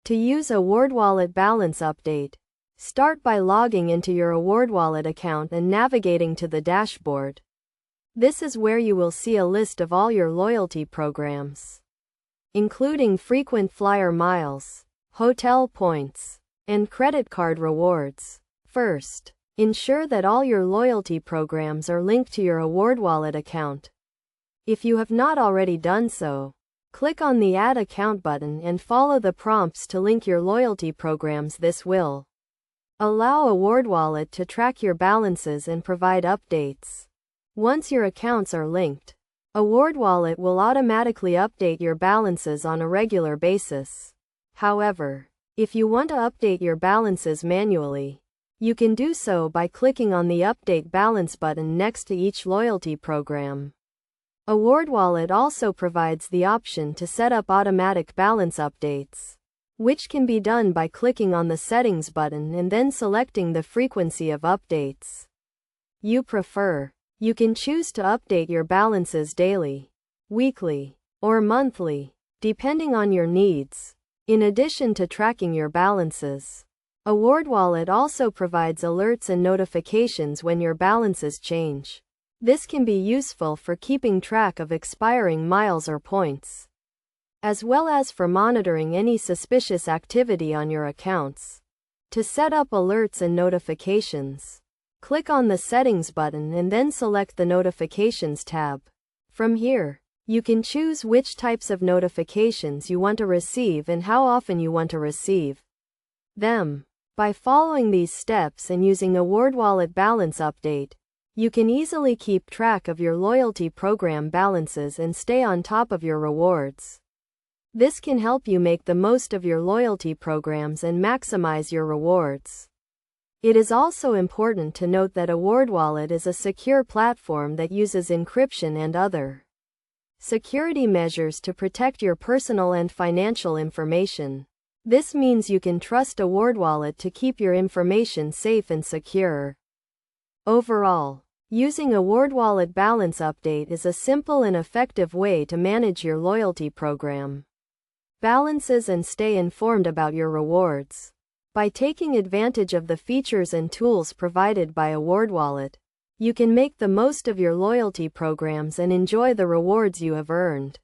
To use Awardwallet Balance Update, start by logging into your Awardwallet account and navigating to the dashboard. This is where you will see a list of all your loyalty programs, including frequent flyer miles, hotel points, and credit card rewards. First, ensure that all your loyalty programs are linked to your Awardwallet account. If you have not already done so, click on the Add Account button and follow the prompts to link your loyalty programs. This will allow Awardwallet to track your balances and provide updates. Once your accounts are linked, Awardwallet will automatically update your balances on a regular basis. However, if you want to update your balances manually, you can do so by clicking on the Update Balance button next to each loyalty program. Awardwallet also provides the option to set up automatic balance updates, which can be done by clicking on the Settings button and then selecting the frequency of updates you prefer. You can choose to update your balances daily, weekly, or monthly, depending on your needs. In addition to tracking your balances, Awardwallet also provides alerts and notifications when your balances change. This can be useful for keeping track of expiring miles or points, as well as for monitoring any suspicious activity on your accounts. To set up alerts and notifications, click on the Settings button and then select the Notifications tab. From here, you can choose which types of notifications you want to receive and how often you want to receive them. By following these steps and using Awardwallet Balance Update, you can easily keep track of your loyalty program balances and stay on top of your rewards. This can help you make the most of your loyalty programs and maximize your rewards. It is also important to note that Awardwallet is a secure platform that uses encryption and other security measures to protect your personal and financial information. This means you can trust Awardwallet to keep your information safe and secure. Overall, using Awardwallet Balance Update is a simple and effective way to manage your loyalty program balances and stay informed about your rewards. By taking advantage of the features and tools provided by Awardwallet, you can make the most of your loyalty programs and enjoy the rewards you have earned.